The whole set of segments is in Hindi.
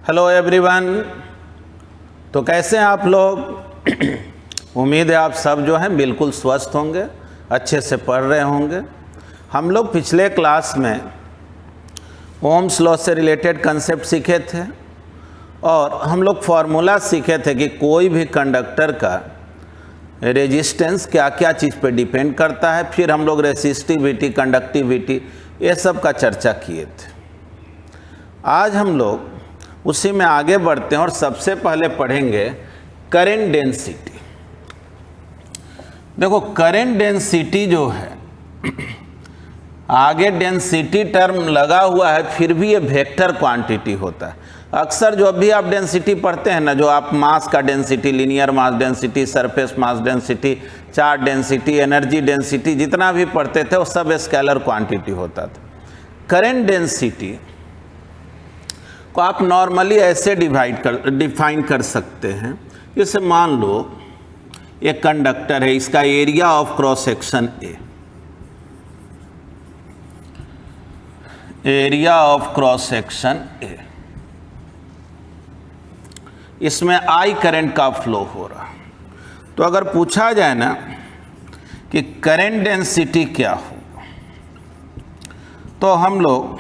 Hello everyone. तो कैसे हैं आप लोग? उम्मीद है आप सब जो हैं बिल्कुल स्वस्थ होंगे, अच्छे से पढ़ रहे होंगे। हम लोग पिछले क्लास में ओम्स लॉ से रिलेटेड कंसेप्ट सीखे थे और हम लोग फार्मूला सीखे थे कि कोई भी कंडक्टर का रेजिस्टेंस क्या क्या चीज़ पे डिपेंड करता है। फिर हम लोग रेसिस्टिविटी, कंडक्टिविटी, ये सब का चर्चा किए थे। आज हम लोग उसी में आगे बढ़ते हैं और सबसे पहले पढ़ेंगे करंट डेंसिटी। देखो करंट डेंसिटी जो है, आगे डेंसिटी टर्म लगा हुआ है, फिर भी ये वेक्टर क्वांटिटी होता है। अक्सर जो भी आप डेंसिटी पढ़ते हैं ना, जो आप मास का density, linear mass density, surface mass density, charge density, energy density, जितना भी पढ़ते थे वो सब स्केलर क्वांटिटी होता था। करंट डेंसिटी को आप नॉर्मली ऐसे डिफाइन कर सकते हैं। जैसे मान लो एक कंडक्टर है, इसका area of cross section A, area of cross section A, इसमें आई करंट का फ्लो हो रहा। तो अगर पूछा जाए ना कि करंट डेंसिटी क्या हो, तो हम लोग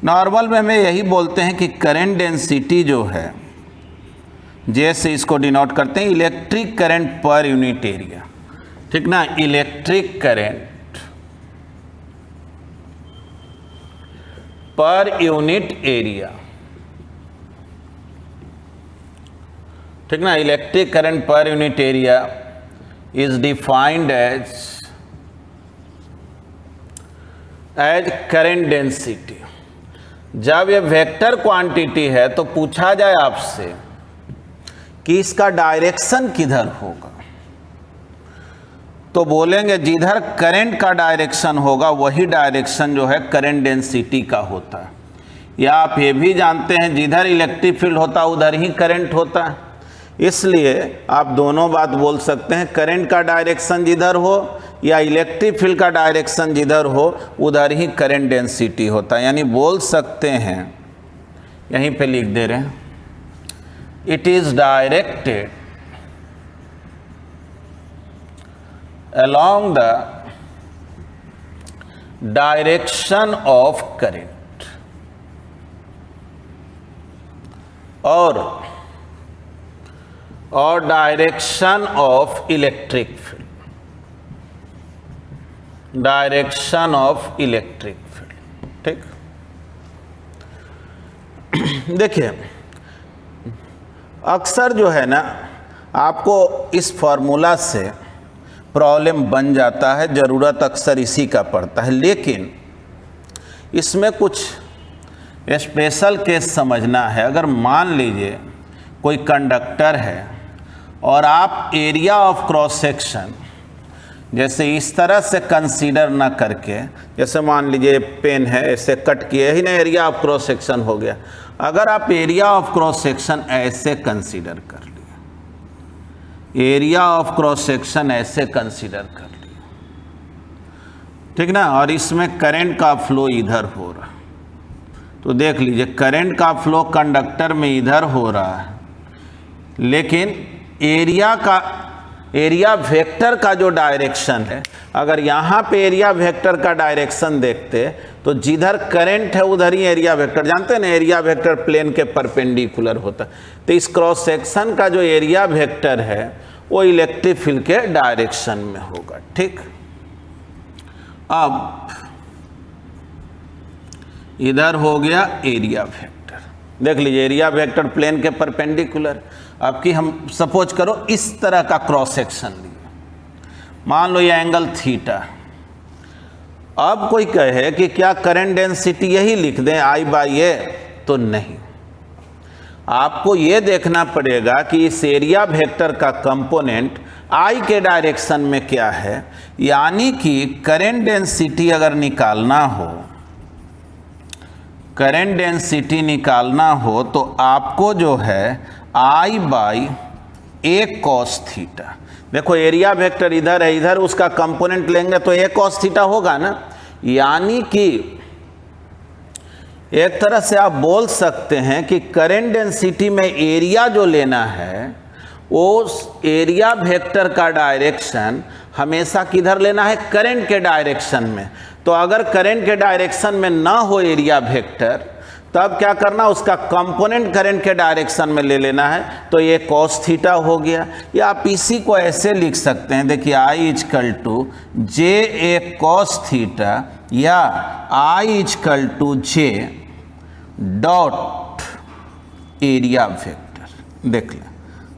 नॉर्मल में हमें यही बोलते हैं कि करंट डेंसिटी जो है, जैसे इसको डिनोट करते हैं electric current per unit area. ठीक ना, electric current per unit area. ठीक ना, electric current per unit area is defined as current density. जब ये वेक्टर क्वांटिटी है तो पूछा जाए आपसे कि इसका डायरेक्शन किधर होगा, तो बोलेंगे जिधर करंट का डायरेक्शन होगा वही डायरेक्शन जो है करंट डेंसिटी का होता है। या आप ये भी जानते हैं जिधर इलेक्ट्रिक फील्ड होता है उधर ही करंट होता है। इसलिए आप दोनों बात बोल सकते हैं, करंट का डायरेक्शन जिधर हो या इलेक्ट्रिक फील्ड का डायरेक्शन जिधर हो उधर ही करंट डेंसिटी होता है। यानी बोल सकते हैं, यहीं पे लिख दे रहे हैं, it is directed along the direction of current और direction of electric field, direction of electric field. ठीक, देखिए अक्सर जो है ना आपको इस फॉर्मूला से प्रॉब्लम बन जाता है, ज़रूरत अक्सर इसी का पड़ता है। लेकिन इसमें कुछ स्पेशल केस समझना है। अगर मान लीजिए कोई कंडक्टर है और आप एरिया ऑफ क्रॉस सेक्शन जैसे इस तरह से कंसीडर ना करके, जैसे मान लीजिए पेन है, ऐसे कट किए ही ना, एरिया ऑफ क्रॉस सेक्शन हो गया। अगर आप एरिया ऑफ क्रॉस सेक्शन ऐसे कंसीडर कर लिए, एरिया ऑफ क्रॉस सेक्शन ऐसे कंसीडर कर लिया, ठीक ना, और इसमें करंट का फ्लो इधर हो रहा, तो देख लीजिए करंट का फ्लो कंडक्टर में इधर हो रहा है, लेकिन एरिया वेक्टर का जो डायरेक्शन है, अगर यहाँ पे एरिया वेक्टर का डायरेक्शन देखते तो जिधर करंट है उधर ही एरिया वेक्टर, जानते हैं ना, एरिया वेक्टर प्लेन के परपेंडिकुलर होता है। तो इस क्रॉस सेक्शन का जो एरिया वेक्टर है वो इलेक्ट्रिक फील्ड के डायरेक्शन में होगा। ठीक, अब इधर हो गया एरिया वेक्टर, देख लीजिए एरिया वेक्टर प्लेन के परपेंडिकुलर। अब कि हम सपोज करो इस तरह का क्रॉस सेक्शन लिया, मान लो ये एंगल थीटा। अब कोई कहे कि क्या करंट डेंसिटी यही लिख दें I/A, तो नहीं, आपको ये देखना पड़ेगा कि इस एरिया वेक्टर का कंपोनेंट I के डायरेक्शन में क्या है। यानी कि करंट डेंसिटी अगर निकालना हो, करंट डेंसिटी निकालना हो तो आपको जो है I/A cos थीटा, देखो एरिया वेक्टर इधर है, इधर उसका कंपोनेंट लेंगे तो A cos थीटा होगा ना। यानी कि एक तरह से आप बोल सकते हैं कि करंट डेंसिटी में एरिया जो लेना है उस एरिया वेक्टर का डायरेक्शन हमेशा किधर लेना है, करंट के डायरेक्शन में। तो अगर करंट के डायरेक्शन में ना हो एरिया वेक्टर, तब क्या करना, उसका कंपोनेंट करंट के डायरेक्शन में ले लेना है। तो ये कॉस थीटा हो गया। या आप इसी को ऐसे लिख सकते हैं, देखिए I equal to J A cos theta या I equal to J dot area vector. देख लें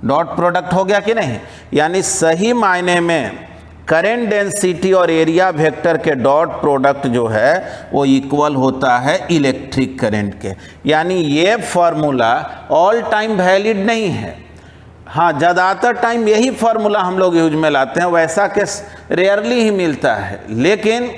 डॉट प्रोडक्ट हो गया कि नहीं। यानी सही मायने में करंट डेंसिटी और एरिया वेक्टर के डॉट प्रोडक्ट जो है वो इक्वल होता है इलेक्ट्रिक करंट के। यानी ये फॉर्मूला ऑल टाइम वैलिड नहीं है। हाँ, ज़्यादातर टाइम यही फॉर्मूला हम लोग यूज में लाते हैं, वैसा केस रेयरली ही मिलता है। लेकिन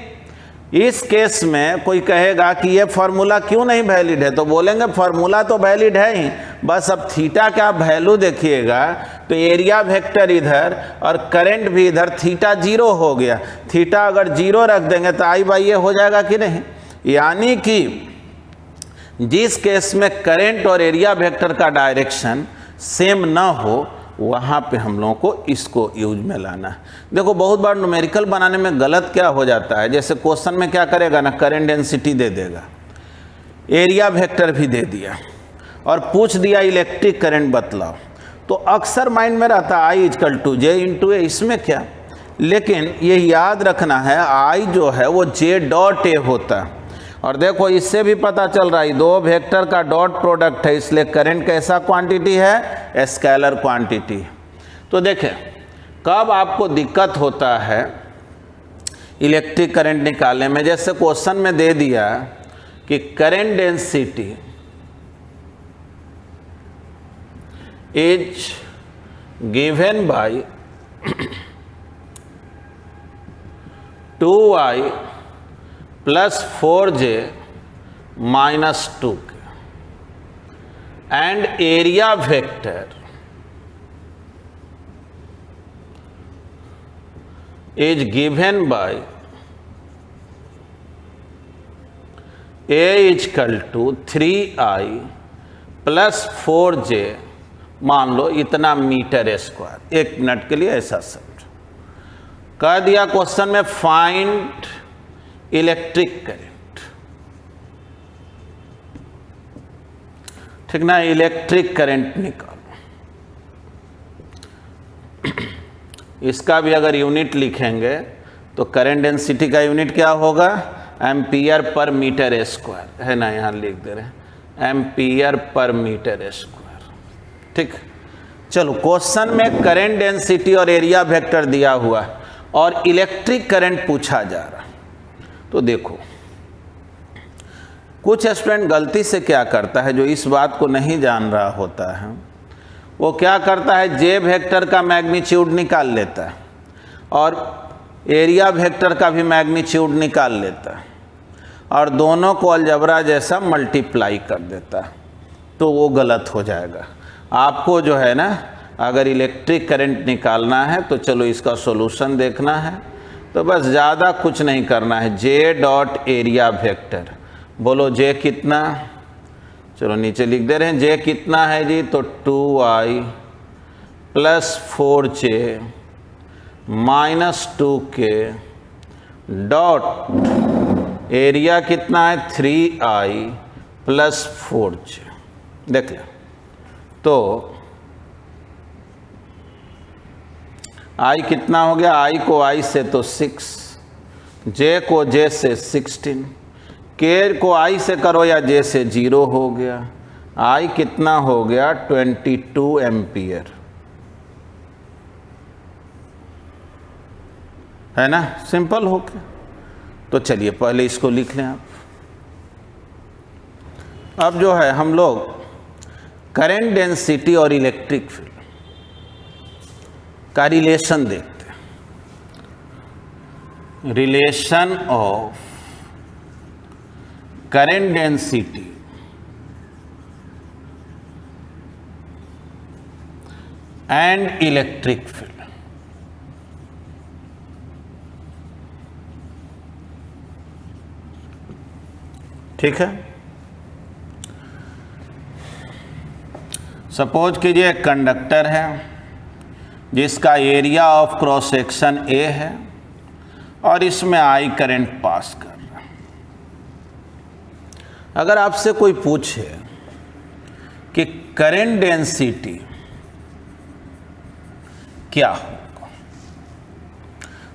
इस केस में कोई कहेगा कि ये फार्मूला क्यों नहीं वैलिड है, तो बोलेंगे फार्मूला तो वैलिड है ही, बस अब थीटा का वैल्यू देखिएगा तो एरिया वेक्टर इधर और करंट भी इधर, थीटा जीरो हो गया। थीटा अगर जीरो रख देंगे तो आई बाई ए हो जाएगा कि नहीं। यानी कि जिस केस में करंट और एरिया वेक्टर का डायरेक्शन सेम ना हो वहाँ पे हम लोगों को इसको यूज में लाना है। देखो बहुत बार न्यूमेरिकल बनाने में गलत क्या हो जाता है, जैसे क्वेश्चन में क्या करेगा ना, करंट डेंसिटी दे देगा, एरिया वेक्टर भी दे दिया और पूछ दिया इलेक्ट्रिक करंट बतलाओ, तो अक्सर माइंड में रहता है आई इजकल टू जे इंटू ए, इसमें क्या। लेकिन ये याद रखना है आई जो है वो जे डॉट ए होता है। और देखो इससे भी पता चल रहा है दो वेक्टर का डॉट प्रोडक्ट है, इसलिए करंट कैसा क्वांटिटी है, स्केलर क्वांटिटी। तो देखें कब आपको दिक्कत होता है इलेक्ट्रिक करंट निकालने में, जैसे क्वेश्चन में दे दिया कि current density is given by 2i plus 4j minus 2 and area vector is given by a equal to 3i plus 4j, मान लो इतना मीटर स्क्वायर। एक मिनट के लिए ऐसा समझो, कह दिया क्वेश्चन में फाइंड इलेक्ट्रिक करंट, ठीक ना, इलेक्ट्रिक करंट निकालो। इसका भी अगर यूनिट लिखेंगे तो करंट डेंसिटी का यूनिट क्या होगा, एम्पियर पर मीटर स्क्वायर, है ना, यहाँ लिख दे रहे हैं एम्पियर पर मीटर स्क्वायर। ठीक, चलो क्वेश्चन में करंट डेंसिटी और एरिया वेक्टर दिया हुआ और इलेक्ट्रिक करंट पूछा जा रहा। तो देखो कुछ स्टूडेंट गलती से क्या करता है, जो इस बात को नहीं जान रहा होता है, वो क्या करता है जे वेक्टर का मैग्नीट्यूड निकाल लेता है और एरिया वेक्टर का भी मैग्नीट्यूड निकाल लेता है और दोनों को अलजबरा जैसा मल्टीप्लाई कर देता है, तो वो गलत हो जाएगा। आपको जो है ना, अगर इलेक्ट्रिक करंट निकालना है तो चलो इसका सॉल्यूशन देखना है, तो बस ज़्यादा कुछ नहीं करना है, जे डॉट एरिया वेक्टर, बोलो जे कितना, चलो नीचे लिख दे रहे हैं जे कितना है जी, तो 2i plus 4j minus 2k dot area कितना है 3i प्लस 4j। देख लें तो i कितना हो गया, i को i से तो 6, j को j से 16, k को i से करो या j से 0 हो गया, i कितना हो गया 22 एम्पियर, है ना, सिंपल हो गया। तो चलिए पहले इसको लिख लें आप। अब जो है हम लोग करंट डेंसिटी और इलेक्ट्रिक फील्ड का रिलेशन देखते हैं। Relation of current density and electric field. ठीक है, सपोज कीजिए एक कंडक्टर है जिसका area of cross section A है और इसमें आई करंट पास कर रहा है। अगर आपसे कोई पूछे कि करंट डेंसिटी क्या होगा,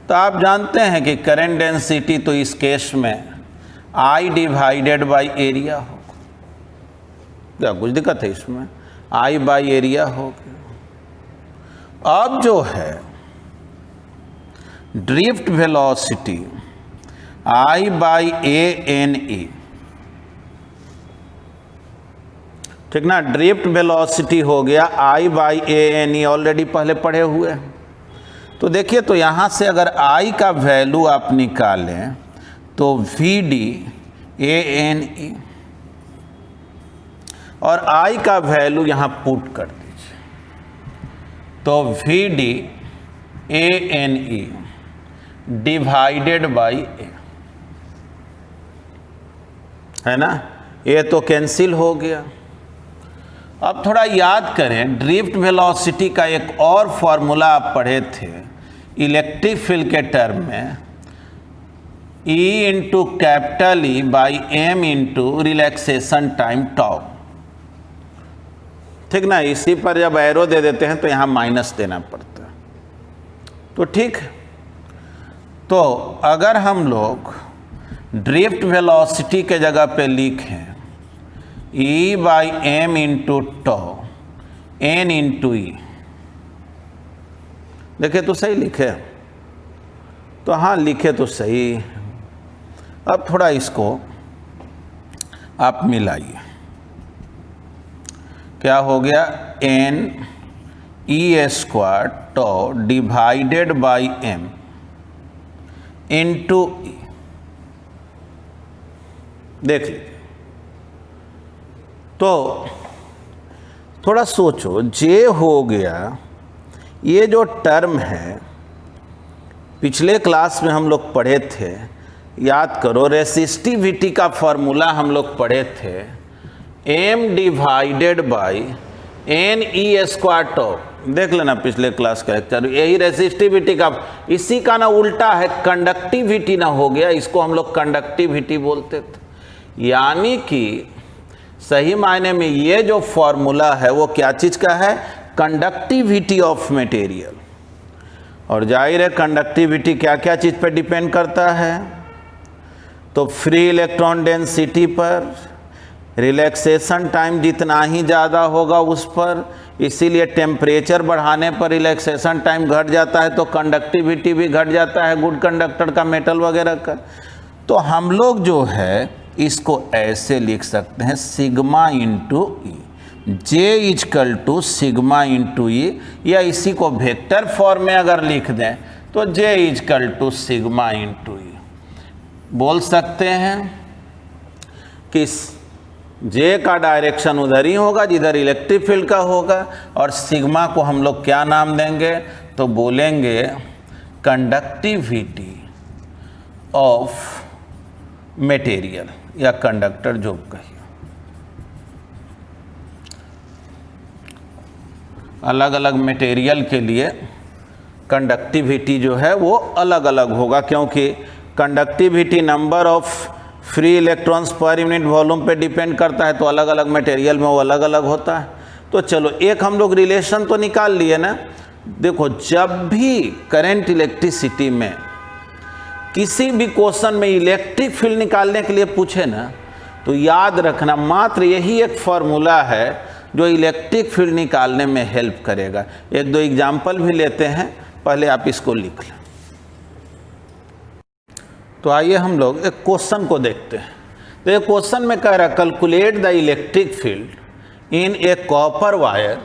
तो आप जानते हैं कि करंट डेंसिटी तो इस केस में आई डिवाइडेड बाई एरिया होगा। क्या कुछ दिक्कत है इसमें? आई बाई एरिया हो गया। अब जो है drift velocity I by A N E, ठीक ना। ड्रिफ्ट वेलोसिटी हो गया I by A N E, already पहले पढ़े हुए हैं। तो देखिए, तो यहां से अगर आई का वैल्यू आप निकालें तो V D A N E, और आई का वैल्यू यहां पुट कर दीजिए, तो V D A N E divided by A, है ना। ये तो कैंसिल हो गया। अब थोड़ा याद करें, ड्रिफ्ट वेलोसिटी का एक और फॉर्मूला आप पढ़े थे इलेक्ट्रिक फील्ड के टर्म में, E into capital E by M into relaxation time tau, ठीक ना। इसी पर जब एरो दे देते हैं तो यहाँ माइनस देना पड़ता है। तो ठीक है, तो अगर हम लोग ड्रिफ्ट वेलोसिटी के जगह पे लिखें E by M into tau N into E, देखे तो सही लिखे? तो हाँ, लिखे तो सही। अब थोड़ा इसको आप मिलाइए, क्या हो गया? N E square tau divided by M into E. देख लीजिए, तो थोड़ा सोचो, जे हो गया, ये जो टर्म है पिछले क्लास में हम लोग पढ़े थे, याद करो, रेसिस्टिविटी का फॉर्मूला हम लोग पढ़े थे, M divided by N E square tau. देख लेना पिछले क्लास का लेक्चर, यही रेसिस्टिविटी का, इसी का ना उल्टा है कंडक्टिविटी ना हो गया, इसको हम लोग कंडक्टिविटी बोलते थे। यानी कि सही मायने में ये जो फॉर्मूला है वो क्या चीज का है? Conductivity of material. और जाहिर है कंडक्टिविटी क्या क्या चीज पर डिपेंड करता है? तो फ्री इलेक्ट्रॉन डेंसिटी पर, रिलैक्सेशन टाइम जितना ही ज़्यादा होगा उस पर, इसीलिए टेम्परेचर बढ़ाने पर रिलैक्सेशन टाइम घट जाता है, तो कंडक्टिविटी भी घट जाता है गुड कंडक्टर का, मेटल वगैरह का। तो हम लोग जो है इसको ऐसे लिख सकते हैं, sigma into E, J equal to sigma into E, या इसी को वेक्टर फॉर्म में अगर लिख दें तो जे इजकल टू सिग्मा इंटू ई। बोल सकते हैं कि जे का डायरेक्शन उधर ही होगा जिधर इलेक्ट्रिक फील्ड का होगा, और सिग्मा को हम लोग क्या नाम देंगे? तो बोलेंगे कंडक्टिविटी ऑफ मटेरियल या कंडक्टर, जो कहिए। अलग अलग मटेरियल के लिए कंडक्टिविटी जो है वो अलग अलग होगा, क्योंकि conductivity number of free electrons per unit volume पे डिपेंड करता है, तो अलग अलग मटेरियल में वो अलग अलग होता है। तो चलो एक हम लोग रिलेशन तो निकाल लिए ना। देखो, जब भी करंट इलेक्ट्रिसिटी में किसी भी क्वेश्चन में इलेक्ट्रिक फील्ड निकालने के लिए पूछे ना, तो याद रखना मात्र यही एक फॉर्मूला है जो इलेक्ट्रिक फील्ड निकालने में हेल्प करेगा। एक दो एग्जाम्पल भी लेते हैं, पहले आप इसको लिख लें। तो आइए हम लोग एक क्वेश्चन को देखते हैं। तो एक क्वेश्चन में कह रहा है, calculate the electric field in a copper wire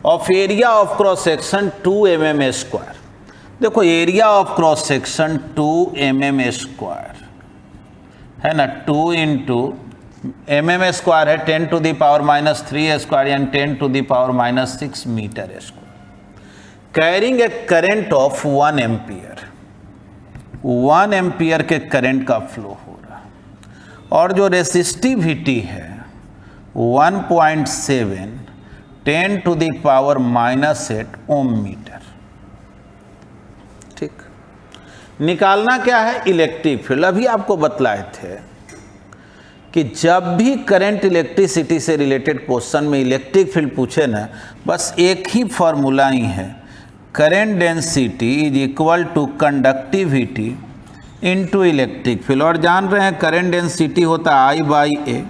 of area of cross section 2 mm square. देखो, area of cross section 2 mm square है ना, 2 इंटू mm स्क्वायर है 10 टू द पावर -3 स्क्वायर यानी 10 to the power -6 metre square, carrying a current of 1 ampere. 1 ampere के करंट का फ्लो हो रहा है, और जो रेसिस्टिविटी है 1.7 10⁻⁻8 ओम मीटर। ठीक, निकालना क्या है? Electric field. अभी आपको बतलाए थे कि जब भी करंट इलेक्ट्रिसिटी से रिलेटेड क्वेश्चन में इलेक्ट्रिक फील्ड पूछे ना, बस एक ही फॉर्मूला ही है, current density is equal to conductivity into electric field. और जान रहे हैं करंट डेंसिटी होता है I/A,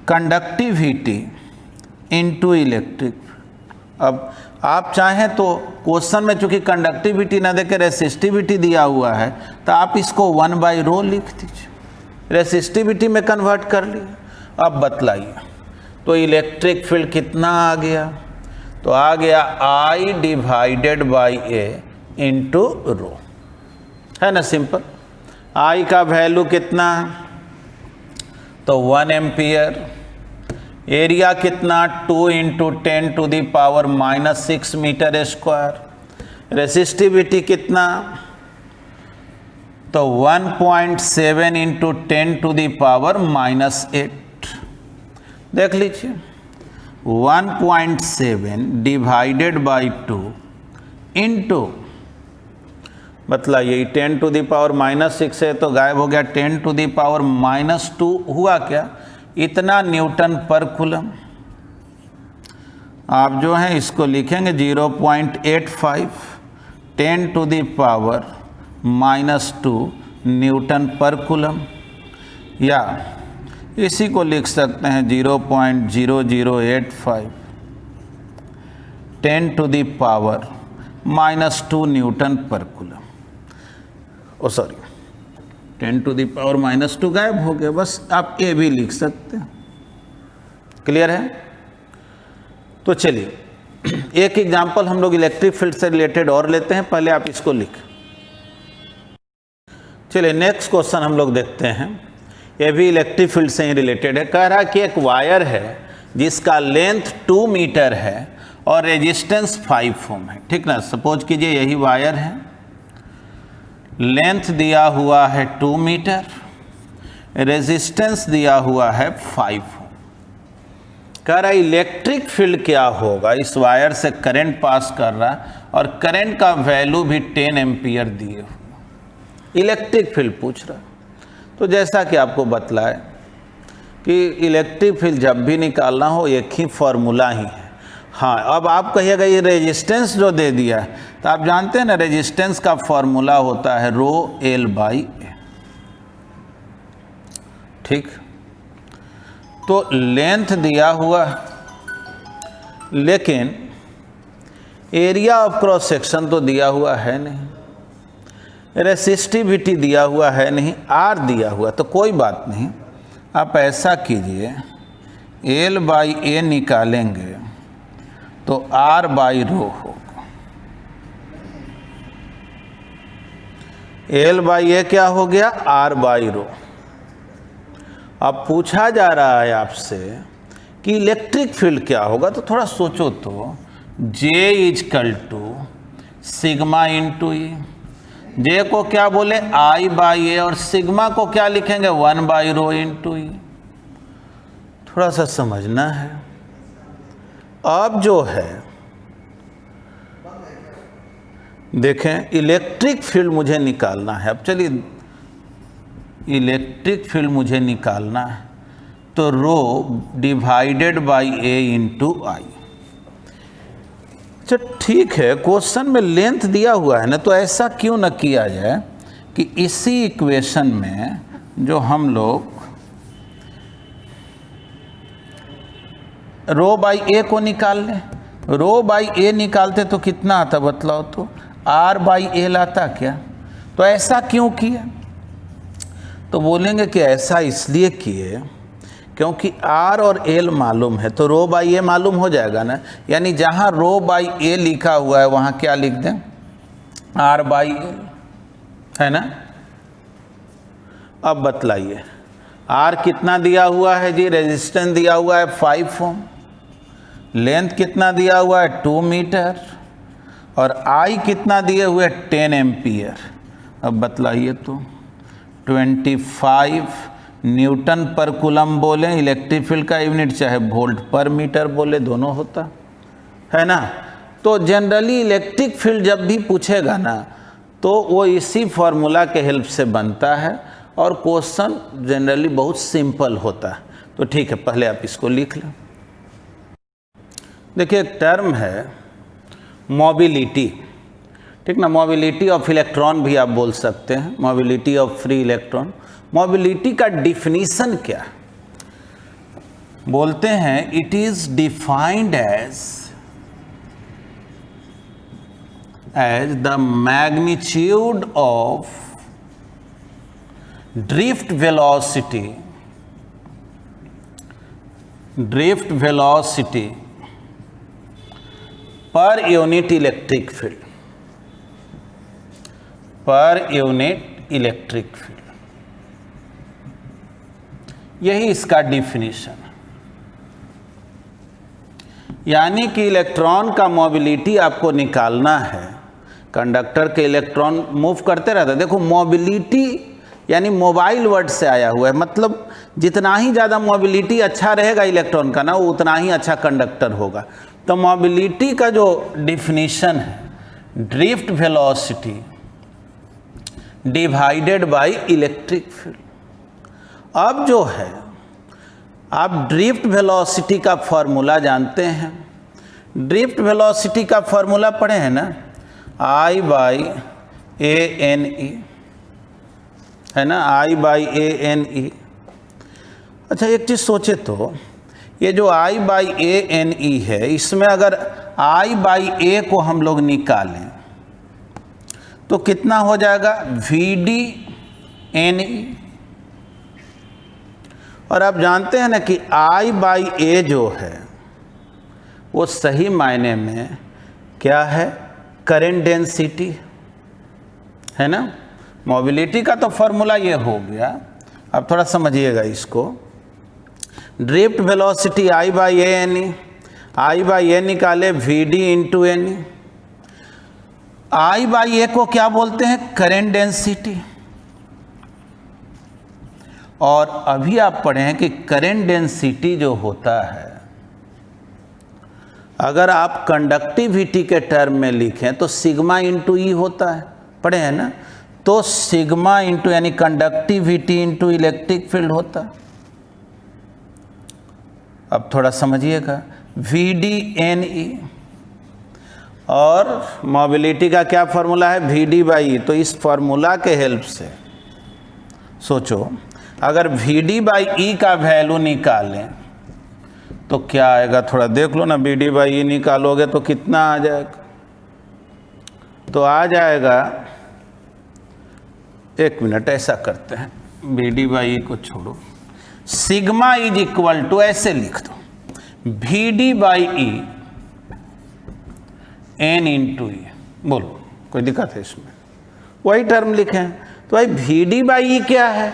कंडक्टिविटी इनटू इलेक्ट्रिक। अब आप चाहें तो क्वेश्चन में चूंकि कंडक्टिविटी ना देकर रेसिस्टिविटी दिया हुआ है, तो आप इसको 1/ρ लिख दीजिए, रेसिस्टिविटी में कन्वर्ट कर लिए। अब बतलाइए तो इलेक्ट्रिक फील्ड कितना आ गया? तो आ गया I/A इंटू ρ, है ना, सिंपल। I का वैल्यू कितना? तो 1 एम्पियर। एरिया कितना? 2 × 10⁻⁻6 मीटर स्क्वायर। रेसिस्टिविटी कितना? तो 1.7 × 10⁻⁻8। देख लीजिए, 1.7 डिवाइडेड बाई 2 इंटू, बतलाइए 10⁻⁻6 है तो गायब हो गया 10⁻⁻2। हुआ क्या? इतना न्यूटन पर कूलम। आप जो हैं इसको लिखेंगे 0.85 10⁻⁻2 न्यूटन पर कूलम, या इसी को लिख सकते हैं 0.0085 10⁻⁻2 न्यूटन पर कूलम। ओ सॉरी, 10⁻⁻2 गायब हो गया, बस आप ए भी लिख सकते हैं। क्लियर है? तो चलिए एक एग्जांपल हम लोग इलेक्ट्रिक फील्ड से रिलेटेड और लेते हैं, पहले आप इसको लिख। चलिए नेक्स्ट क्वेश्चन हम लोग देखते हैं, ये भी इलेक्ट्रिक फील्ड से ही रिलेटेड है। कह रहा है कि एक वायर है जिसका लेंथ 2 मीटर है और रेजिस्टेंस 5 ओम है। ठीक ना, सपोज कीजिए यही वायर है, लेंथ दिया हुआ है 2 मीटर, रेजिस्टेंस दिया हुआ है 5 ओम। कह रहा है इलेक्ट्रिक फील्ड क्या होगा? इस वायर से करंट पास कर रहा है और करंट का वैल्यू भी 10 एम्पियर दिए हुए, इलेक्ट्रिक फील्ड पूछ रहा है। तो जैसा कि आपको बतलाए कि इलेक्ट्रिक फील्ड जब भी निकालना हो एक ही फॉर्मूला ही है। हाँ, अब आप कहिएगा ये रेजिस्टेंस जो दे दिया है, तो आप जानते हैं ना रेजिस्टेंस का फॉर्मूला होता है ρL/A। ठीक, तो लेंथ दिया हुआ, लेकिन एरिया ऑफ क्रॉस सेक्शन तो दिया हुआ है नहीं, रेसिस्टिविटी दिया हुआ है नहीं, R दिया हुआ, तो कोई बात नहीं। आप ऐसा कीजिए, L/A निकालेंगे तो R/ρ होगा। L/A क्या हो गया? R/ρ। अब पूछा जा रहा है आपसे कि इलेक्ट्रिक फील्ड क्या होगा, तो थोड़ा सोचो तो। J = सिग्मा इंटू ई। J को क्या बोले? I/A, और सिग्मा को क्या लिखेंगे? 1/ρ इंटू ई। थोड़ा सा समझना है। अब जो है देखें, इलेक्ट्रिक फील्ड मुझे निकालना है। अब चलिए इलेक्ट्रिक फील्ड मुझे निकालना है, तो ρ/A इंटू आई। अच्छा ठीक है, क्वेश्चन में लेंथ दिया हुआ है ना, तो ऐसा क्यों न किया जाए कि इसी इक्वेशन में जो हम लोग ρ/A को निकाल लें। ρ/A निकालते तो कितना आता बतलाओ तो? R/L आता क्या? तो ऐसा क्यों किया? तो बोलेंगे कि ऐसा इसलिए किए क्योंकि R और L मालूम है, तो ρ/A मालूम हो जाएगा ना। यानी जहाँ ρ/A लिखा हुआ है वहाँ क्या लिख दें? R/L, है ना। अब बतलाइए R कितना दिया हुआ है जी? रेजिस्टेंस दिया हुआ है 5 ओम, लेंथ कितना दिया हुआ है? 2 मीटर, और I कितना दिए हुए? 10 एम्पियर। अब बतलाइए तो 25 न्यूटन पर कूलम बोले इलेक्ट्रिक फील्ड का यूनिट, चाहे वोल्ट पर मीटर बोले, दोनों होता है ना। तो जनरली इलेक्ट्रिक फील्ड जब भी पूछेगा ना तो वो इसी फॉर्मूला के हेल्प से बनता है और क्वेश्चन जनरली बहुत सिंपल होता है। तो ठीक है, पहले आप इसको लिख लो। देखिए एक टर्म है मोबिलिटी, ठीक ना, मोबिलिटी ऑफ इलेक्ट्रॉन भी आप बोल सकते हैं, mobility of free electron. Mobility का डिफिनीशन क्या बोलते हैं? It is defined as the magnitude of drift velocity per unit electric field, per unit electric field, यही इसका डिफिनीशन है। यानी कि इलेक्ट्रॉन का मोबिलिटी आपको निकालना है। कंडक्टर के इलेक्ट्रॉन मूव करते रहते हैं। देखो मोबिलिटी यानी मोबाइल वर्ड से आया हुआ है, मतलब जितना ही ज़्यादा मोबिलिटी अच्छा रहेगा इलेक्ट्रॉन का ना, वो उतना ही अच्छा कंडक्टर होगा। तो मोबिलिटी का जो डिफिनीशन है, drift velocity divided by electric field. अब जो है आप ड्रिफ्ट वेलोसिटी का फॉर्मूला जानते हैं। ड्रिफ्ट वेलोसिटी का फॉर्मूला पढ़े हैं ना, I/ANE, है ना, I/ANE। अच्छा एक चीज़ सोचे तो, ये जो I/ANE है, इसमें अगर I/A को हम लोग निकालें तो कितना हो जाएगा? VDNE। और आप जानते हैं ना कि I/A जो है वो सही मायने में क्या है? करंट डेंसिटी, है ना। मोबिलिटी का तो फॉर्मूला ये हो गया। अब थोड़ा समझिएगा इसको। ड्रिफ्ट वेलोसिटी I/ANE, I/A निकाले VD/NE। I/A को क्या बोलते हैं? Current density. और अभी आप पढ़े हैं कि करंट डेंसिटी जो होता है, अगर आप कंडक्टिविटी के टर्म में लिखें तो सिग्मा इंटू ई होता है, पढ़े हैं ना। तो सिग्मा इंटू यानी कंडक्टिविटी इंटू इलेक्ट्रिक फील्ड होता है। अब थोड़ा समझिएगा, VD/NE। और मोबिलिटी का क्या फॉर्मूला है? VD/E। तो इस फॉर्मूला के हेल्प से सोचो, अगर VD/E का वैल्यू निकालें तो क्या आएगा? थोड़ा देख लो ना, VD/E निकालोगे तो कितना आ जाएगा? तो आ जाएगा, एक मिनट ऐसा करते हैं, VD/E को छोड़ो, सिग्मा इज इक्वल टू, ऐसे लिख दो, VD/E N इंटू E। बोलो कोई दिक्कत है इसमें? वही टर्म लिखें। तो भाई VD/E क्या है?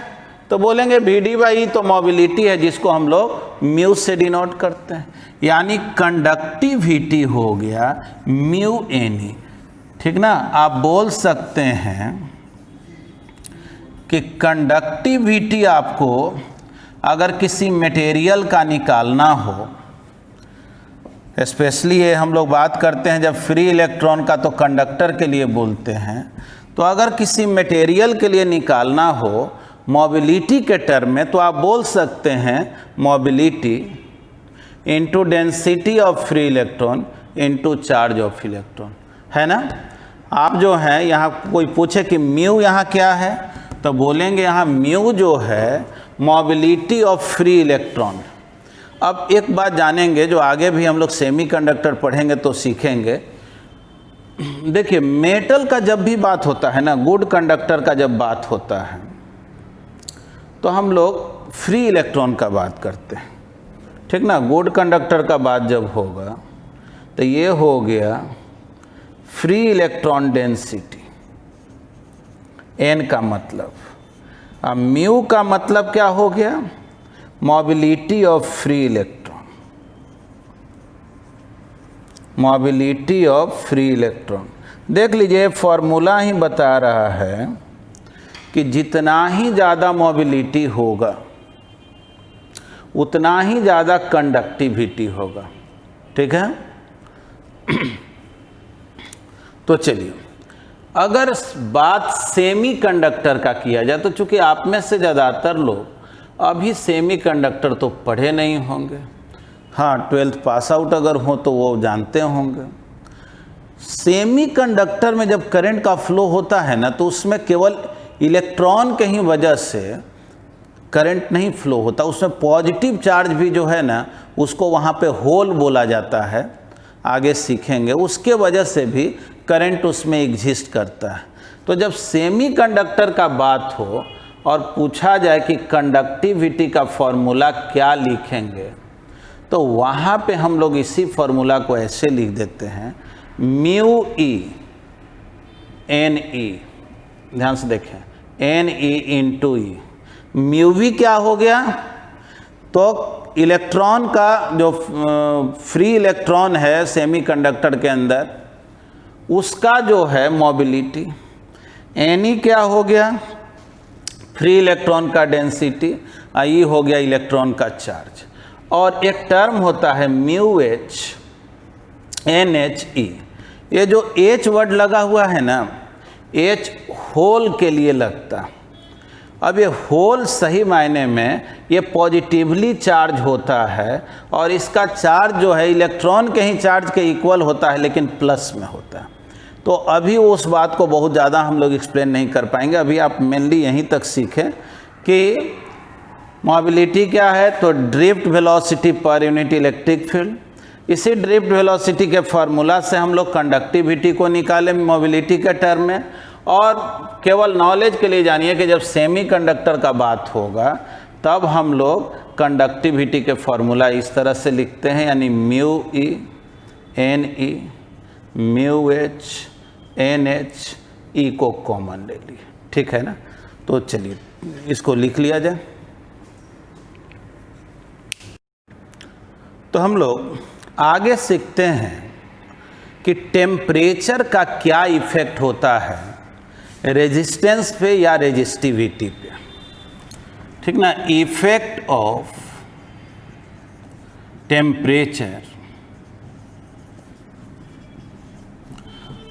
तो बोलेंगे VD/E तो मोबिलिटी है, जिसको हम लोग म्यू से डिनोट करते हैं। यानी कंडक्टिविटी हो गया μNE, ठीक ना। आप बोल सकते हैं कि कंडक्टिविटी आपको अगर किसी मटेरियल का निकालना हो, स्पेशली ये हम लोग बात करते हैं जब फ्री इलेक्ट्रॉन का, तो कंडक्टर के लिए बोलते हैं। तो अगर किसी मटेरियल के लिए निकालना हो मोबिलिटी के टर्म में, तो आप बोल सकते हैं mobility into density of free electron into charge of electron, है ना। आप जो है यहाँ कोई पूछे कि म्यू यहाँ क्या है, तो बोलेंगे यहाँ म्यू जो है मोबिलिटी ऑफ फ्री इलेक्ट्रॉन। अब एक बात जानेंगे जो आगे भी हम लोग सेमीकंडक्टर पढ़ेंगे तो सीखेंगे। देखिए मेटल का जब भी बात होता है ना, गुड कंडक्टर का जब बात होता है, तो हम लोग फ्री इलेक्ट्रॉन का बात करते हैं, ठीक ना। गुड कंडक्टर का बात जब होगा तो ये हो गया फ्री इलेक्ट्रॉन डेंसिटी, एन का मतलब। अब म्यू का मतलब क्या हो गया? Mobility of free electron, mobility of free electron. देख लीजिए फॉर्मूला ही बता रहा है कि जितना ही ज़्यादा मोबिलिटी होगा, उतना ही ज़्यादा कंडक्टिविटी होगा। ठीक है। तो चलिए, अगर बात सेमीकंडक्टर का किया जाए तो चूंकि आप में से ज़्यादातर लोग अभी सेमीकंडक्टर तो पढ़े नहीं होंगे, हाँ 12th पास आउट अगर हो तो वो जानते होंगे। सेमीकंडक्टर में जब करंट का फ्लो होता है ना, तो उसमें केवल इलेक्ट्रॉन के ही वजह से करंट नहीं फ्लो होता, उसमें पॉजिटिव चार्ज भी जो है ना, उसको वहाँ पे होल बोला जाता है, आगे सीखेंगे, उसके वजह से भी करंट उसमें एग्जिस्ट करता है। तो जब सेमीकंडक्टर का बात हो और पूछा जाए कि कंडक्टिविटी का फॉर्मूला क्या लिखेंगे, तो वहाँ पे हम लोग इसी फॉर्मूला को ऐसे लिख देते हैं, म्यू ई एन ई, ध्यान से देखें, N E into E. Mu V क्या हो गया, तो इलेक्ट्रॉन का जो फ्री इलेक्ट्रॉन है सेमीकंडक्टर के अंदर, उसका जो है मोबिलिटी। एन ई क्या हो गया, फ्री इलेक्ट्रॉन का डेंसिटी। आई हो गया इलेक्ट्रॉन का चार्ज। और एक टर्म होता है mu H N H E. ये जो एच वर्ड लगा हुआ है ना, एच होल के लिए लगता। अब ये होल सही मायने में ये पॉजिटिवली चार्ज होता है, और इसका चार्ज जो है इलेक्ट्रॉन के ही चार्ज के इक्वल होता है, लेकिन प्लस में होता है। तो अभी उस बात को बहुत ज़्यादा हम लोग एक्सप्लेन नहीं कर पाएंगे, अभी आप मेनली यहीं तक सीखें कि मोबिलिटी क्या है, तो drift velocity per unit electric field. इसी ड्रिफ्ट वेलोसिटी के फार्मूला से हम लोग कंडक्टिविटी को निकालें मोबिलिटी के टर्म में। और केवल नॉलेज के लिए जानिए कि जब सेमीकंडक्टर का बात होगा तब हम लोग कंडक्टिविटी के फार्मूला इस तरह से लिखते हैं, यानी mu E N E mu H N H E को कॉमन ले लिए। ठीक है ना। तो चलिए इसको लिख लिया जाए। तो हम लोग आगे सीखते हैं कि टेम्परेचर का क्या इफेक्ट होता है रेजिस्टेंस पे या रेजिस्टिविटी पे। ठीक ना। Effect of temperature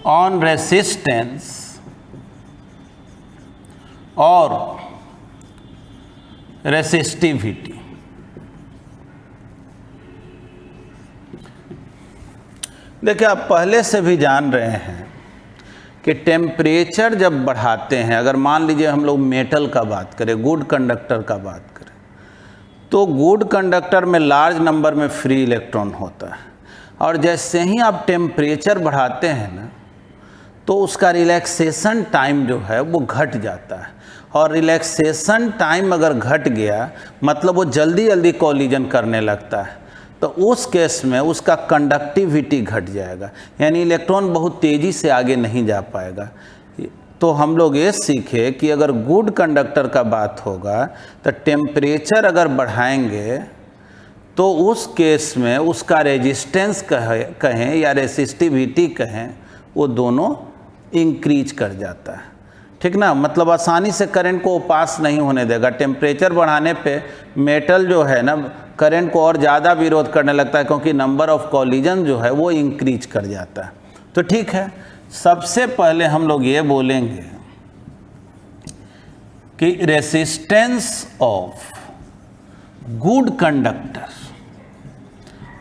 on resistance और रेसिस्टिविटी। देखिए, आप पहले से भी जान रहे हैं कि टेम्परेचर जब बढ़ाते हैं, अगर मान लीजिए हम लोग मेटल का बात करें, गुड कंडक्टर का बात करें, तो गुड कंडक्टर में लार्ज नंबर में फ्री इलेक्ट्रॉन होता है, और जैसे ही आप टेम्परेचर बढ़ाते हैं ना, तो उसका रिलैक्सेशन टाइम जो है वो घट जाता है। और रिलैक्सेशन टाइम अगर घट गया मतलब वो जल्दी जल्दी कॉलिजन करने लगता है, तो उस केस में उसका कंडक्टिविटी घट जाएगा, यानी इलेक्ट्रॉन बहुत तेज़ी से आगे नहीं जा पाएगा। तो हम लोग ये सीखे कि अगर गुड कंडक्टर का बात होगा तो टेम्परेचर अगर बढ़ाएंगे तो उस केस में उसका रेजिस्टेंस कहें या रेसिस्टिविटी कहें, वो दोनों इंक्रीज कर जाता है। ठीक ना। मतलब आसानी से करंट को पास नहीं होने देगा। टेम्परेचर बढ़ाने पे मेटल जो है ना, करंट को और ज़्यादा विरोध करने लगता है, क्योंकि नंबर ऑफ कॉलिजन जो है वो इंक्रीज कर जाता है। तो ठीक है, सबसे पहले हम लोग ये बोलेंगे कि रेसिस्टेंस ऑफ गुड कंडक्टर,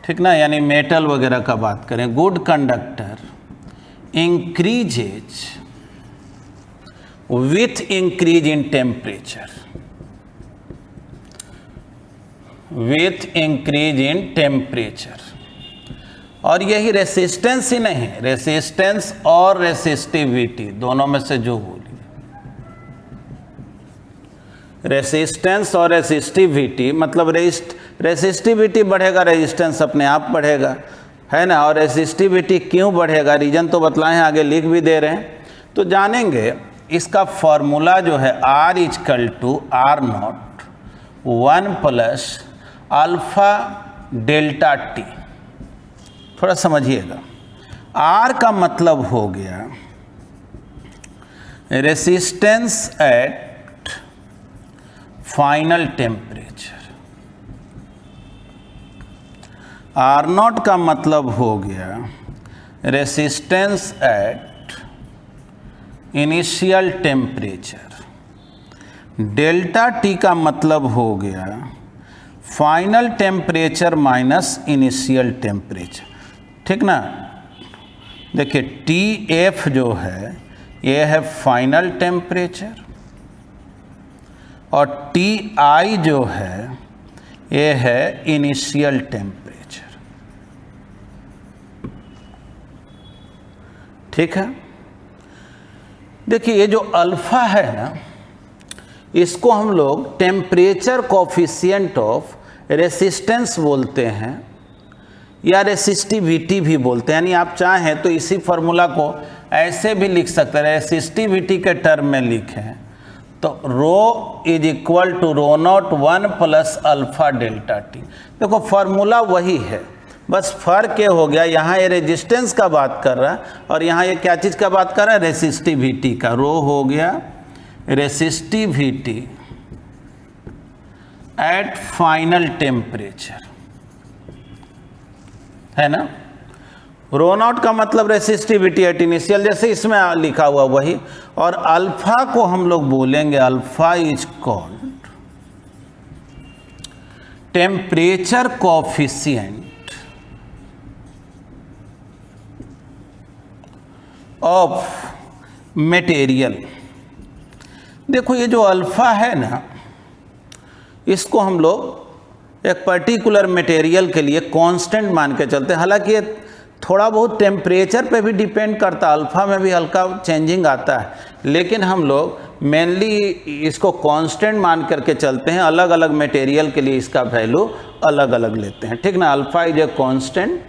ठीक ना, यानी मेटल वगैरह का बात करें, good conductor increases with increase in temperature, with increase in temperature। और यही रेसिस्टेंस ही नहीं, रेसिस्टेंस और रेसिस्टिविटी दोनों में से जो बोलिए, रेसिस्टेंस और रेसिस्टिविटी मतलब रेसिस्टिविटी बढ़ेगा, रेजिस्टेंस अपने आप बढ़ेगा, है ना। और रेसिस्टिविटी क्यों बढ़ेगा, रीजन तो बतलाएं, आगे लिख भी दे रहे हैं, तो जानेंगे। इसका फॉर्मूला जो है R equal to R naught 1 plus alpha delta T. थोड़ा समझिएगा, R का मतलब हो गया resistance at final temperature, R naught का मतलब हो गया resistance at initial temperature, delta T का मतलब हो गया final temperature minus initial temperature, ठीक ना। देखिए टी एफ जो है ये है फाइनल टेम्परेचर और टी आई जो है ये है इनिशियल टेम्परेचर, ठीक है। देखिए ये जो अल्फा है ना, इसको हम लोग टेम्परेचर कोफिशिएंट ऑफ रेसिस्टेंस बोलते हैं या रेसिस्टिविटी भी बोलते हैं, यानी आप चाहें तो इसी फॉर्मूला को ऐसे भी लिख सकते हैं, रेसिस्टिविटी के टर्म में लिखें तो rho is equal to rho naught 1 plus alpha delta T. देखो फॉर्मूला वही है, बस फर्क ये हो गया, यहाँ ये रेजिस्टेंस का बात कर रहा है और यहाँ ये क्या चीज़ का बात कर रहा है, रेसिस्टिविटी का। रो हो गया रेसिस्टिविटी एट फाइनल टेम्परेचर, है ना। रो नॉट का मतलब रेसिस्टिविटी एट इनिशियल, जैसे इसमें लिखा हुआ वही, और अल्फा को हम लोग बोलेंगे alpha is called temperature coefficient of material. देखो ये जो अल्फा है ना, इसको हम लोग एक पर्टिकुलर मटेरियल के लिए कांस्टेंट मान के चलते हैं। हालांकि ये थोड़ा बहुत टेम्परेचर पे भी डिपेंड करता है, अल्फा में भी हल्का चेंजिंग आता है, लेकिन हम लोग मेनली इसको कांस्टेंट मान करके चलते हैं। अलग अलग मटेरियल के लिए इसका वैल्यू अलग अलग लेते हैं, ठीक ना। Alpha is a constant,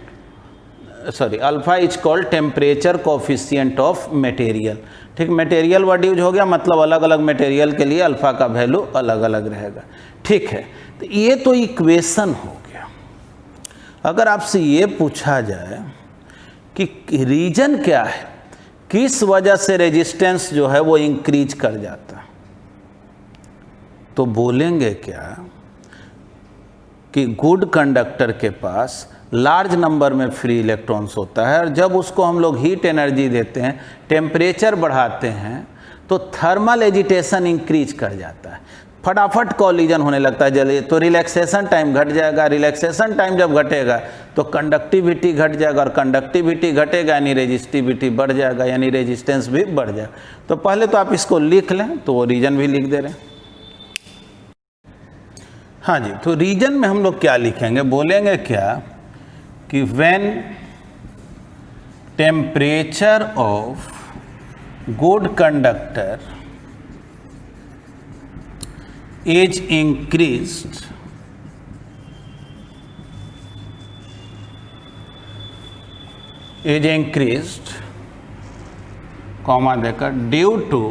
sorry alpha is called temperature coefficient of material, ठीक। मटेरियल वर्ड यूज हो गया, मतलब अलग अलग मटेरियल के लिए अल्फा का वैल्यू अलग अलग रहेगा, ठीक है। तो ये तो इक्वेशन हो गया। अगर आपसे ये पूछा जाए कि रीजन क्या है, किस वजह से रेजिस्टेंस जो है वो इंक्रीज कर जाता है, तो बोलेंगे क्या कि गुड कंडक्टर के पास लार्ज नंबर में फ्री इलेक्ट्रॉन्स होता है और जब उसको हम लोग हीट एनर्जी देते हैं, टेम्परेचर बढ़ाते हैं, तो थर्मल एजिटेशन इंक्रीज कर जाता है, फटाफट कॉलिजन होने लगता है जल्दी, तो रिलैक्सेशन टाइम घट जाएगा। रिलैक्सेशन टाइम जब घटेगा तो कंडक्टिविटी घट जाएगा और कंडक्टिविटी घटेगा यानी रेजिस्टिविटी बढ़ जाएगा, यानी रेजिस्टेंस भी बढ़ जाएगा। तो पहले तो आप इसको लिख लें, तो वो रीजन भी लिख दे रहे हैं। हाँ जी, तो रीजन में हम लोग क्या लिखेंगे, बोलेंगे क्या कि when temperature of good conductor is increased comma देकर due to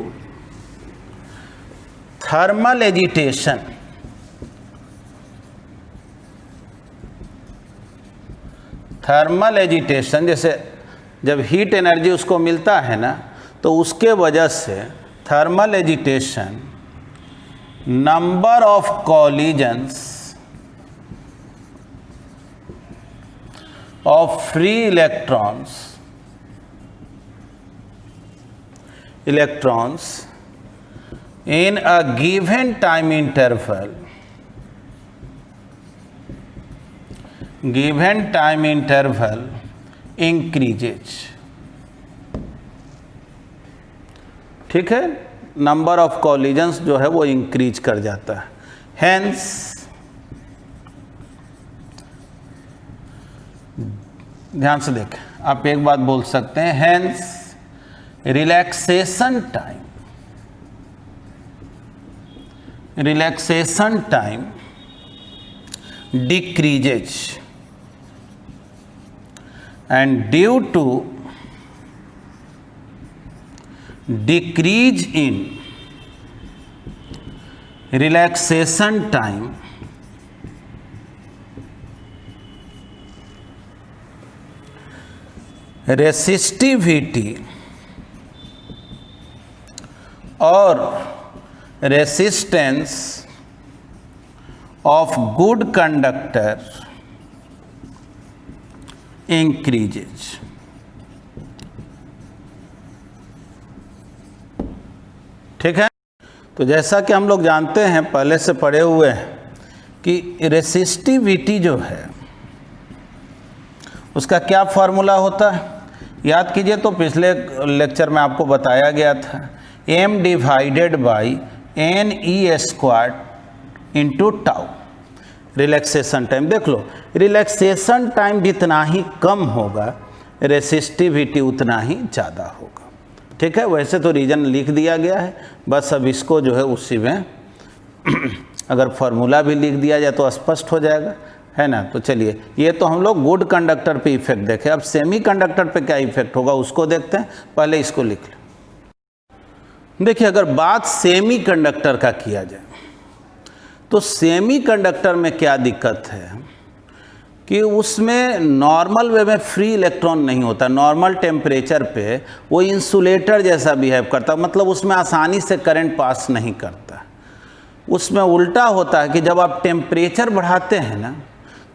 thermal agitation, thermal agitation जैसे जब हीट एनर्जी उसको मिलता है ना, तो उसके वजह से thermal agitation number of collisions of free electrons in a given time interval increases, ठीक है। नंबर ऑफ कॉलिजन्स जो है वो इंक्रीज कर जाता है। हेंस ध्यान से देखें, आप एक बात बोल सकते हैं, hence relaxation time decreases and due to decrease in relaxation time resistivity और resistance of good conductor increases. ठीक है, तो जैसा कि हम लोग जानते हैं, पहले से पढ़े हुए हैं कि रेसिस्टिविटी जो है उसका क्या फॉर्मूला होता है, याद कीजिए। तो पिछले लेक्चर में आपको बताया गया था, m divided by NE² into tau relaxation time. देख लो, रिलैक्सेशन टाइम जितना ही कम होगा रेसिस्टिविटी उतना ही ज़्यादा होगा। ठीक है, वैसे तो रीजन लिख दिया गया है, बस अब इसको जो है उसी में अगर फॉर्मूला भी लिख दिया जाए तो स्पष्ट हो जाएगा, है ना। तो चलिए, ये तो हम लोग गुड कंडक्टर पे इफेक्ट देखें, अब सेमी कंडक्टर पे क्या इफेक्ट होगा उसको देखते हैं। पहले इसको लिख लें। देखिए, अगर बात सेमी कंडक्टर का किया जाए तो सेमी कंडक्टर में क्या दिक्कत है कि उसमें नॉर्मल वे में फ्री इलेक्ट्रॉन नहीं होता। नॉर्मल टेम्परेचर पे वो इंसुलेटर जैसा बिहेव करता, मतलब उसमें आसानी से करंट पास नहीं करता। उसमें उल्टा होता है कि जब आप टेम्परेचर बढ़ाते हैं ना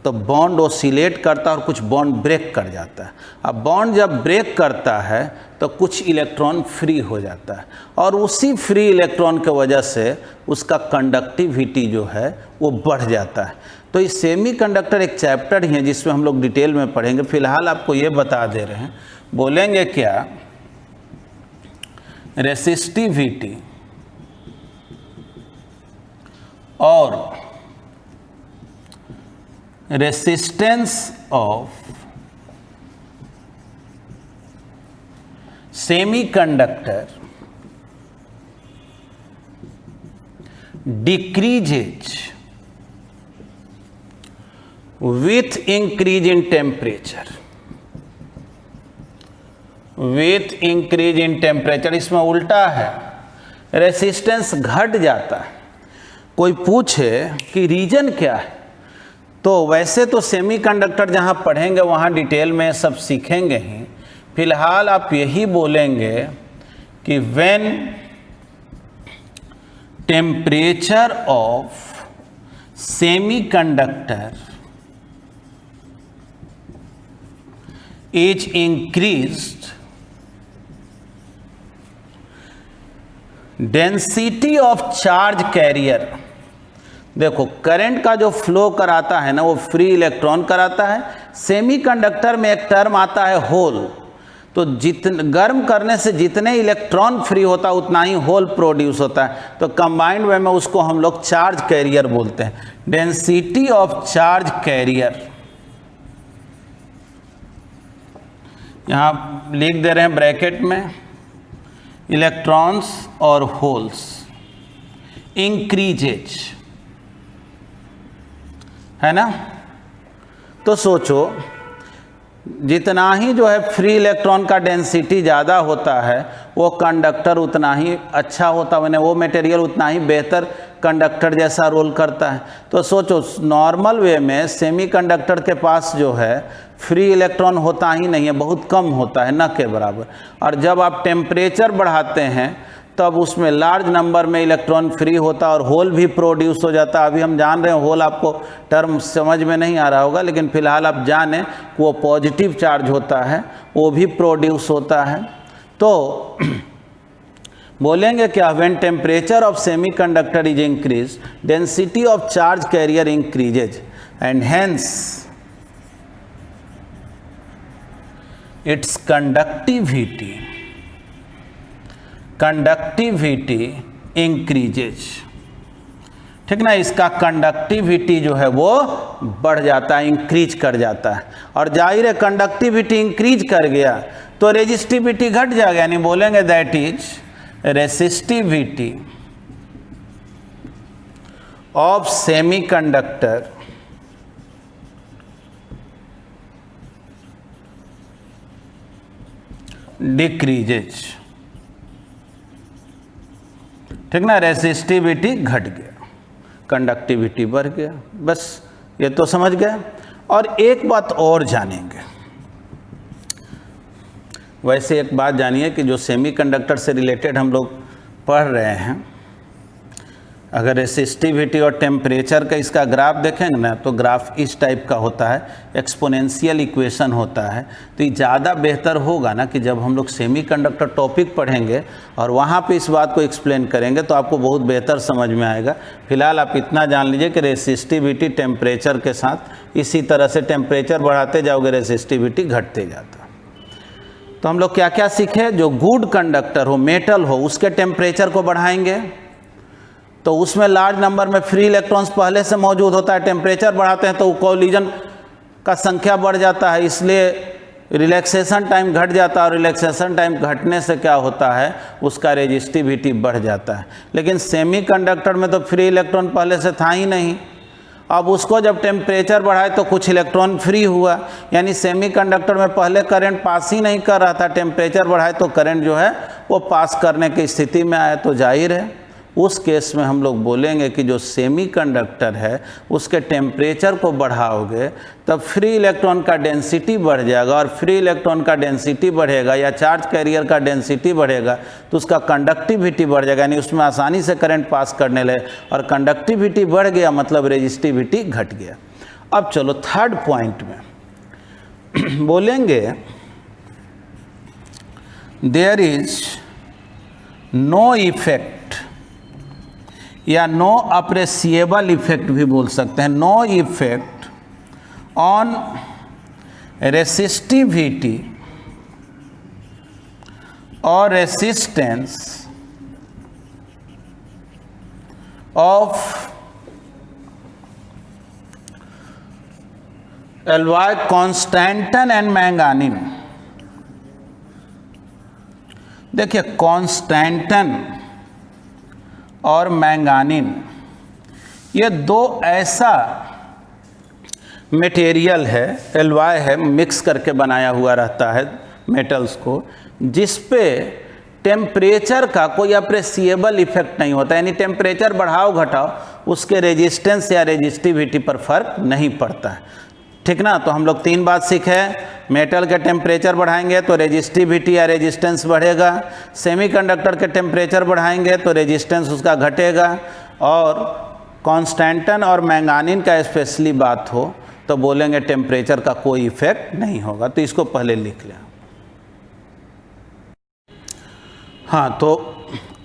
तो बॉन्ड ऑसिलेट करता है और कुछ बॉन्ड ब्रेक कर जाता है। अब बॉन्ड जब ब्रेक करता है तो कुछ इलेक्ट्रॉन फ्री हो जाता है और उसी फ्री इलेक्ट्रॉन की वजह से उसका कंडक्टिविटी जो है वो बढ़ जाता है। तो इस सेमी कंडक्टर एक चैप्टर ही है जिसमें हम लोग डिटेल में पढ़ेंगे। फिलहाल आपको ये बता दे रहे हैं, बोलेंगे क्या, रेसिस्टिविटी और resistance of semiconductor decreases with increase in temperature. With increase in temperature, इसमें उल्टा है, रेसिस्टेंस घट जाता है। कोई पूछे कि रीजन क्या है, तो वैसे तो सेमीकंडक्टर जहाँ पढ़ेंगे वहाँ डिटेल में सब सीखेंगे ही। फिलहाल आप यही बोलेंगे कि when temperature of semiconductor is increased, density of charge carrier. देखो, करंट का जो फ्लो कराता है ना वो फ्री इलेक्ट्रॉन कराता है। सेमीकंडक्टर में एक टर्म आता है होल, तो गर्म करने से जितने इलेक्ट्रॉन फ्री होता है उतना ही होल प्रोड्यूस होता है। तो कंबाइंड वे में उसको हम लोग चार्ज कैरियर बोलते हैं। डेंसिटी ऑफ चार्ज कैरियर, यहाँ लिख दे रहे हैं ब्रैकेट में, इलेक्ट्रॉन्स और होल्स इंक्रीजेज, है ना। तो सोचो, जितना ही जो है फ्री इलेक्ट्रॉन का डेंसिटी ज़्यादा होता है वो कंडक्टर उतना ही अच्छा होता है, मैंने वो मटेरियल उतना ही बेहतर कंडक्टर जैसा रोल करता है। तो सोचो, नॉर्मल वे में सेमीकंडक्टर के पास जो है फ्री इलेक्ट्रॉन होता ही नहीं है, बहुत कम होता है, न के बराबर। और जब आप टेम्परेचर बढ़ाते हैं तब उसमें लार्ज नंबर में इलेक्ट्रॉन फ्री होता है और होल भी प्रोड्यूस हो जाता है। अभी हम जान रहे हैं, होल आपको टर्म समझ में नहीं आ रहा होगा, लेकिन फिलहाल आप जानें कि वो पॉजिटिव चार्ज होता है, वो भी प्रोड्यूस होता है। तो बोलेंगे क्या, when temperature of semiconductor is increase, density of charge carrier increases and hence it's conductivity increases. ठीक ना, इसका कंडक्टिविटी जो है वो बढ़ जाता है, इंक्रीज कर जाता है। और जाहिर है कंडक्टिविटी इंक्रीज कर गया तो रेजिस्टिविटी घट जाएगा, यानी बोलेंगे that is resistivity of semiconductor decreases. ठीक ना, रेसिस्टिविटी घट गया, कंडक्टिविटी बढ़ गया। बस ये तो समझ गए। और एक बात और जानेंगे, वैसे एक बात जानिए कि जो सेमीकंडक्टर से रिलेटेड हम लोग पढ़ रहे हैं अगर रेसिस्टिविटी और टेम्परेचर का इसका ग्राफ देखेंगे ना तो ग्राफ इस टाइप का होता है, एक्सपोनेंशियल इक्वेशन होता है। तो ये ज़्यादा बेहतर होगा ना कि जब हम लोग सेमीकंडक्टर टॉपिक पढ़ेंगे और वहाँ पे इस बात को एक्सप्लेन करेंगे तो आपको बहुत बेहतर समझ में आएगा। फिलहाल आप इतना जान लीजिए कि रेसिस्टिविटी टेम्परेचर के साथ इसी तरह से टेम्परेचर बढ़ाते जाओगे रेसिस्टिविटी घटते जाता। तो हम लोग क्या क्या सीखे, जो गुड कंडक्टर हो, मेटल हो, उसके टेम्परेचर को बढ़ाएंगे तो उसमें लार्ज नंबर में फ्री इलेक्ट्रॉन्स पहले से मौजूद होता है। टेम्परेचर बढ़ाते हैं तो कोलिजन का संख्या बढ़ जाता है, इसलिए रिलैक्सेशन टाइम घट जाता है और रिलैक्सेशन टाइम घटने से क्या होता है, उसका रेजिस्टिविटी बढ़ जाता है। लेकिन सेमीकंडक्टर में तो फ्री इलेक्ट्रॉन पहले से था ही नहीं, अब उसको जब टेम्परेचर बढ़ाए तो कुछ इलेक्ट्रॉन फ्री हुआ, यानी सेमीकंडक्टर में पहले करंट पास ही नहीं कर रहा था, टेम्परेचर बढ़ाए तो करंट जो है वो पास करने की स्थिति में आया। तो जाहिर है उस केस में हम लोग बोलेंगे कि जो सेमीकंडक्टर है उसके टेम्परेचर को बढ़ाओगे तब फ्री इलेक्ट्रॉन का डेंसिटी बढ़ जाएगा, और फ्री इलेक्ट्रॉन का डेंसिटी बढ़ेगा या चार्ज कैरियर का डेंसिटी बढ़ेगा तो उसका कंडक्टिविटी बढ़ जाएगा, यानी उसमें आसानी से करंट पास करने लगे, और कंडक्टिविटी बढ़ गया मतलब रेजिस्टिविटी घट गया। अब चलो थर्ड पॉइंट में बोलेंगे, देयर इज नो इफेक्ट या नो अप्रिसिएबल इफेक्ट भी बोल सकते हैं, नो इफेक्ट ऑन रेसिस्टिविटी और रेसिस्टेंस ऑफ एल्वाय कॉन्स्टेंटन एंड मैंगानीन। देखिए कॉन्स्टेंटन और मैंगानीन ये दो ऐसा मटेरियल है, एल्वाय है, मिक्स करके बनाया हुआ रहता है मेटल्स को, जिस पे टेम्परेचर का कोई अप्रिसिएबल इफेक्ट नहीं होता, यानी टेम्परेचर बढ़ाओ घटाओ उसके रेजिस्टेंस या रेजिस्टिविटी पर फर्क नहीं पड़ता है, ठीक ना। तो हम लोग तीन बात सीखे, मेटल के टेम्परेचर बढ़ाएंगे तो रेजिस्टिविटी या रेजिस्टेंस बढ़ेगा, सेमीकंडक्टर के टेम्परेचर बढ़ाएंगे तो रेजिस्टेंस उसका घटेगा, और कॉन्स्टेंटन और मैंगानीन का स्पेशली बात हो तो बोलेंगे टेम्परेचर का कोई इफेक्ट नहीं होगा। तो इसको पहले लिख लें। हाँ, तो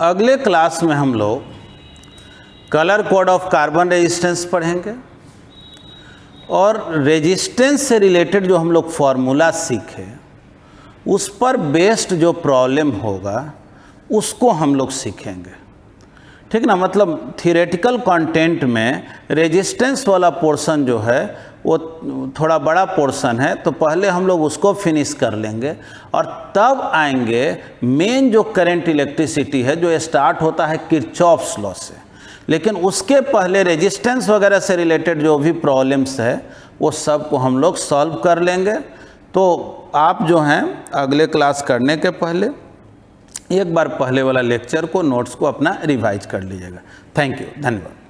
अगले क्लास में हम लोग colour code of carbon resistance पढ़ेंगे, और रेजिस्टेंस से रिलेटेड जो हम लोग फार्मूला सीखे उस पर बेस्ड जो प्रॉब्लम होगा उसको हम लोग सीखेंगे, ठीक ना। मतलब थियोरेटिकल कंटेंट में रेजिस्टेंस वाला पोर्शन जो है वो थोड़ा बड़ा पोर्शन है, तो पहले हम लोग उसको फिनिश कर लेंगे और तब आएंगे मेन जो करंट इलेक्ट्रिसिटी है जो स्टार्ट होता है किरचॉफ्स लॉ से। लेकिन उसके पहले रेजिस्टेंस वगैरह से रिलेटेड जो भी प्रॉब्लम्स है वो सब को हम लोग सॉल्व कर लेंगे। तो आप जो हैं अगले क्लास करने के पहले एक बार पहले वाला लेक्चर को, नोट्स को अपना रिवाइज कर लीजिएगा। थैंक यू, धन्यवाद।